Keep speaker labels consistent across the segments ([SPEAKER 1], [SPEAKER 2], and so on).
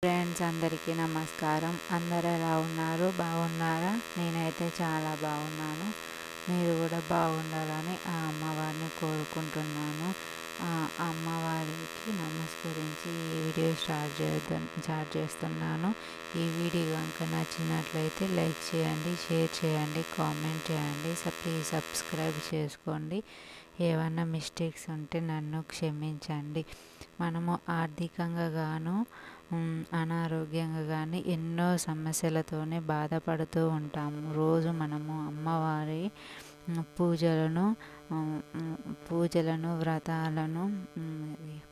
[SPEAKER 1] Friends, అందరికీ నమస్కారం. అందరు ఎలా ఉన్నారు? బాగున్నారా? నేనైతే చాలా బాగున్నాను. మీరు కూడా బాగుండాలని ఆ అమ్మవారిని కోరుకుంటున్నాను. ఆ అమ్మవారికి నమస్కరించి ఈ వీడియో స్టార్ట్ చేస్తున్నాను. ఈ వీడియో కనుక నచ్చినట్లయితే లైక్ చేయండి, షేర్ చేయండి, కామెంట్ చేయండి. ప్లీజ్ సబ్స్క్రైబ్ చేసుకోండి. ఏమన్నా మిస్టేక్స్ ఉంటే నన్ను క్షమించండి. మనము ఆర్థికంగా గాను అనారోగ్యంగా కానీ ఎన్నో సమస్యలతోనే బాధపడుతూ ఉంటాము. రోజు మనము అమ్మవారి పూజలను వ్రతాలను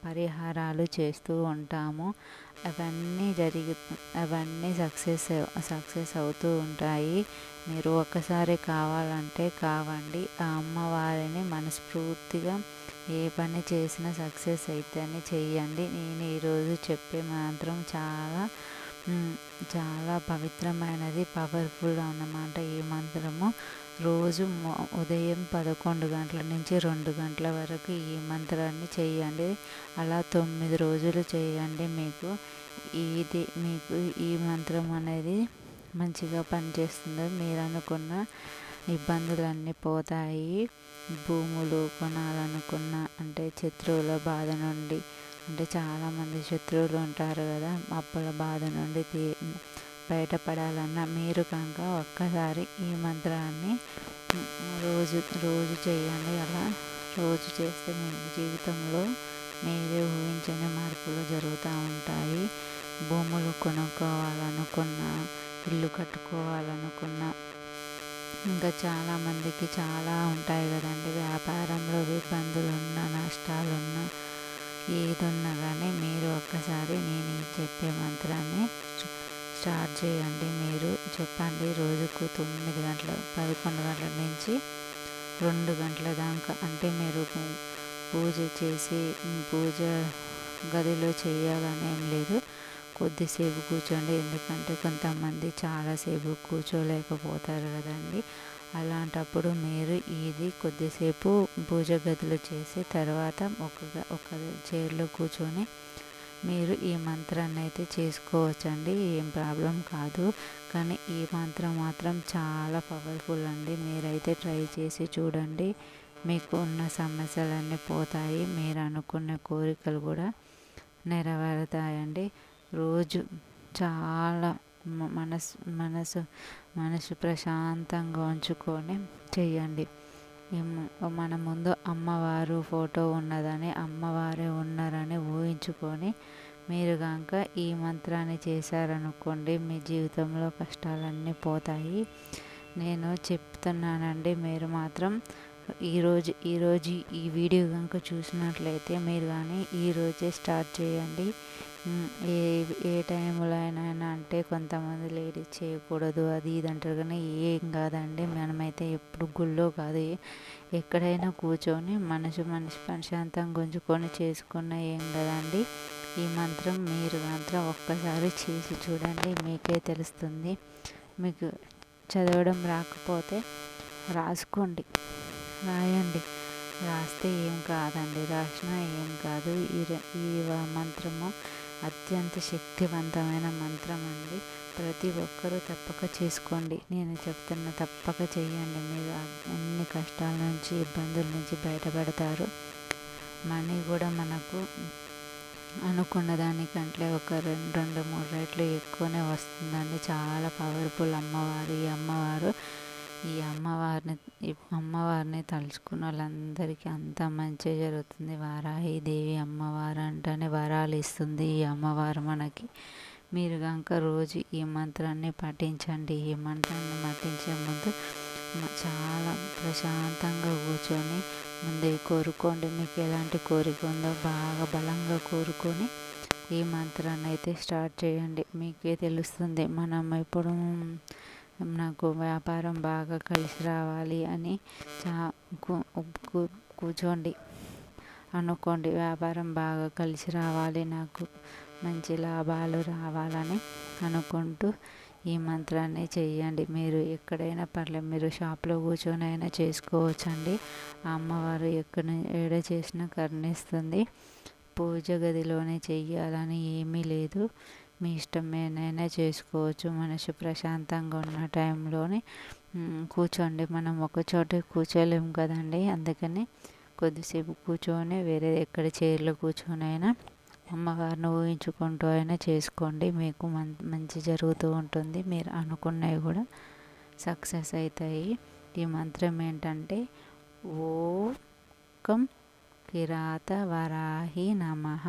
[SPEAKER 1] పరిహారాలు చేస్తూ ఉంటాము. అవన్నీ సక్సెస్ అవుతూ ఉంటాయి. మీరు ఒక్కసారి కావాలంటే కావండి. ఆ అమ్మవారిని మనస్ఫూర్తిగా ఏ పని చేసినా సక్సెస్ అయితేనే చెయ్యండి. నేను ఈరోజు చెప్పే మంత్రం చాలా పవిత్రమైనది, పవర్ఫుల్ అన్నమాట. ఈ మంత్రము రోజు ఉదయం 11 గంటల నుంచి 2 గంటల వరకు ఈ మంత్రాన్ని చేయండి. అలా 9 రోజులు చేయండి. మీకు ఈ మంత్రం అనేది మంచిగా పనిచేస్తుంది. మీరు అనుకున్న ఇబ్బందులన్నీ పోతాయి. భూములు కొనాలనుకున్న, అంటే శత్రువుల బాధ నుండి, అంటే చాలామంది శత్రువులు ఉంటారు కదా, అప్పుల బాధ నుండి బయటపడాలన్నా మీరు కనుక ఒక్కసారి ఈ మంత్రాన్ని రోజు చేయండి. అలా రోజు చేస్తే మీ జీవితంలో మీరే ఊహించని మార్పులు జరుగుతూ ఉంటాయి. భూములు కొనుక్కోవాలనుకున్నా, ఇల్లు కట్టుకోవాలనుకున్నా, ఇంకా చాలామందికి చాలా ఉంటాయి కదండి. వ్యాపారంలో ఇబ్బందులున్నా, నష్టాలున్నా, ఏదున్నా కానీ మీరు ఒక్కసారి నేను చెప్పే మంత్రాన్ని స్టార్ట్ చేయండి. మీరు చెప్పండి. రోజుకు 9 గంటల 11 గంటల నుంచి 2 గంటల దాకా, అంటే మీరు పూజ గదిలో చేయాలని ఏం లేదు. కొద్దిసేపు కూర్చోండి. ఎందుకంటే కొంతమంది చాలాసేపు కూర్చోలేకపోతారు కదండి. అలాంటప్పుడు మీరు ఇది కొద్దిసేపు పూజ గదిలో చేసి తర్వాత ఒక చైర్లో కూర్చొని మీరు ఈ మంత్రాన్ని అయితే చేసుకోవచ్చండి. ఏం ప్రాబ్లం కాదు. కానీ ఈ మంత్రం మాత్రం చాలా పవర్ఫుల్ అండి. మీరైతే ట్రై చేసి చూడండి. మీకు ఉన్న సమస్యలన్నీ పోతాయి. మీరు అనుకున్న కోరికలు కూడా నెరవేరుతాయండి. రోజు చాలా మనసు ప్రశాంతంగా ఉంచుకొని చెయ్యండి. మన ముందు అమ్మవారు ఫోటో ఉన్నదని, అమ్మవారే ఉన్నారని ఊహించుకొని మీరు కనుక ఈ మంత్రాన్ని చేశారనుకోండి, మీ జీవితంలో కష్టాలన్నీ పోతాయి. నేను చెప్తున్నానండి. మీరు మాత్రం ఈరోజు ఈ వీడియో కనుక చూసినట్లయితే మీరు కానీ ఈరోజే స్టార్ట్ చేయండి. ఏ టైంలో అయినా, అంటే కొంతమంది లేడీస్ చేయకూడదు అది ఇది అంటారు, కానీ ఏం కాదండి. మనమైతే ఎప్పుడు గుళ్ళో కాదు, ఎక్కడైనా కూర్చొని మనసు ప్రశాంతంగా ఉంచుకొని చేసుకున్న ఏం కదండి. ఈ మంత్రం మీరు మాత్రం ఒక్కసారి చేసి చూడండి, మీకే తెలుస్తుంది. మీకు చదవడం రాకపోతే రాసుకోండి, రాయండి. రాస్తే ఏం కాదండి, రాసినా ఏం కాదు. ఈ మంత్రము అత్యంత శక్తివంతమైన మంత్రం అండి. ప్రతి ఒక్కరూ తప్పక చేసుకోండి. నేను చెప్తున్న తప్పక చేయండి. మీరు అన్ని కష్టాల నుంచి, ఇబ్బందుల నుంచి బయటపడతారు. మనీ కూడా మనకు అనుకున్న దానికంటే ఒక 2-3 రెట్లు ఎక్కువనే వస్తుందండి. చాలా పవర్ఫుల్ అమ్మవారు ఈ అమ్మవారిని తలుచుకున్న వాళ్ళందరికీ అంత మంచి జరుగుతుంది. వారాహిదేవి అమ్మవారు అంటేనే వరాలు ఇస్తుంది ఈ అమ్మవారు మనకి. మీరు కనుక రోజు ఈ మంత్రాన్ని పఠించండి. ఈ మంత్రాన్ని పఠించే ముందు చాలా ప్రశాంతంగా కూర్చొని ముందే కోరుకోండి. మీకు ఎలాంటి కోరిక ఉందో బాగా బలంగా కోరుకొని ఈ మంత్రాన్ని అయితే స్టార్ట్ చేయండి. మీకే తెలుస్తుంది. మనం ఇప్పుడు నాకు వ్యాపారం బాగా కలిసి రావాలి అని కూర్చోండి, అనుకోండి. వ్యాపారం బాగా కలిసి రావాలి, నాకు మంచి లాభాలు రావాలని అనుకుంటూ ఈ మంత్రాన్ని చెయ్యండి. మీరు ఎక్కడైనా పర్లేదు, మీరు షాప్లో కూర్చొని అయినా చేసుకోవచ్చండి. ఆ అమ్మవారు ఏడ చేసినా కరుణిస్తుంది. పూజ గదిలోనే చెయ్యాలని ఏమీ లేదు. మీ ఇష్టం ఏదైనా చేసుకోవచ్చు. మనసు ప్రశాంతంగా ఉన్న టైంలోనే కూర్చోండి. మనం ఒక చోట కూర్చోలేము కదండి, అందుకని కొద్దిసేపు కూర్చొని వేరే ఎక్కడ చైర్లో కూర్చొని అయినా అమ్మవారిని ఊహించుకుంటూ అయినా చేసుకోండి. మీకు మంచి జరుగుతూ ఉంటుంది. మీరు అనుకున్నవి కూడా సక్సెస్ అవుతాయి. ఈ మంత్రం ఏంటంటే ఓం కం కిరాత వరాహి నమః.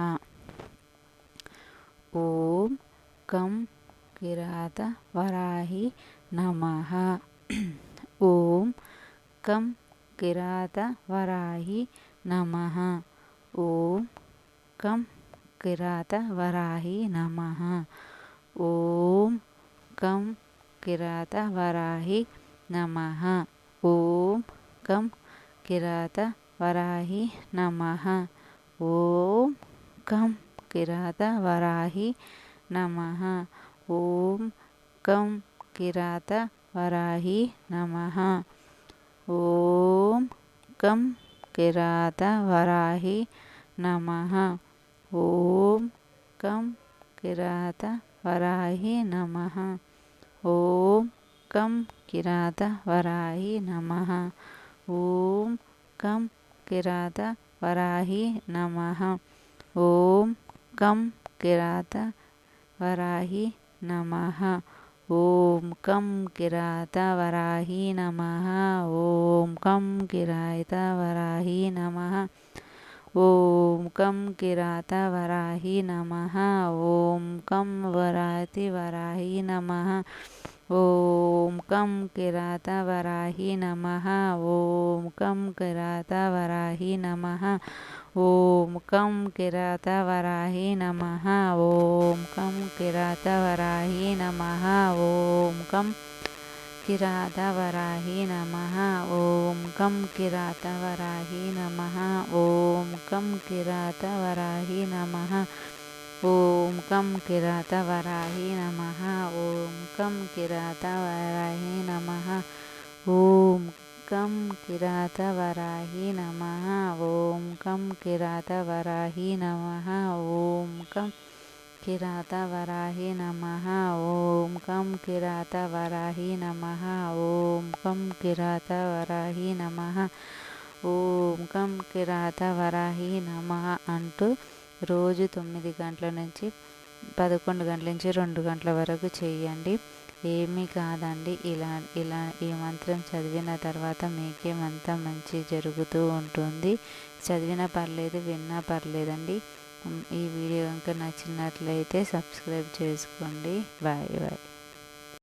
[SPEAKER 1] ఓం కం కిరాత వరాహి నమః. ఓం కం కిరాత వరాహి నమః. ఓం కం కిరాత వరాహి నమః. ఓం కం కిరాత వరాహి నమః. ఓం కం కిరాత వరాహి నమః. ఓం కం కిరాత వరాహి నమః. ఓం కం కిరాత వరాహి నమః. ఓం కం కిరాత వరాహి నమః. ఓం కం కిరాత వరాహి నమః. ఓం కం కిరాత వరాహి నమః. ఓం కం కిరాత వరాహి నమః. ఓం కం కిరాత వరాహి నమః. ఓం కం కిరాత వరాహి నమః. ఓం కం కిరాత వరాహి నమః. ఓం కం కిరాత వరాహి నమః. ఓం కం వరాతి వరాహి నమః. ఓం కం కిరాత వరాహి నమః. ఓం కం కిరాత వరాహి నమః. ఓం కం కిరాత వరాహి నమః. ఓం కం కిరాత వరాహి నమః. ఓం కం కిరాత వరాహి నమః. ఓం కం కిరాత వరాహి నమః. ఓం కం కిరాత వరాహి నమః. ఓం కం కిరాత వరాహి నమః. ఓం కం కిరాత వరాహి నమః. ఓం కం కిరాత వరాహి నమః. ఓం కం కిరాత వరాహి నమః. ఓం కం కిరాత వరాహి నమః. ఓం కం కిరాత వరాహి నమః. ఓం కం కిరాత వరాహి నమః. ఓం కం కిరాత వరాహి నమః అంటూ రోజు 9 గంటల నుంచి 11 గంటల నుంచి 2 గంటల వరకు చేయండి. ఏమీ కాదండి. ఇలా ఈ మంత్రం చదివిన తర్వాత మీకేమంతా మంచి జరుగుతూ ఉంటుంది. చదివినా పర్లేదు, విన్నా పర్లేదండి. ఈ వీడియో కనుక నచ్చినట్లయితే సబ్స్క్రైబ్ చేసుకోండి. Bye bye.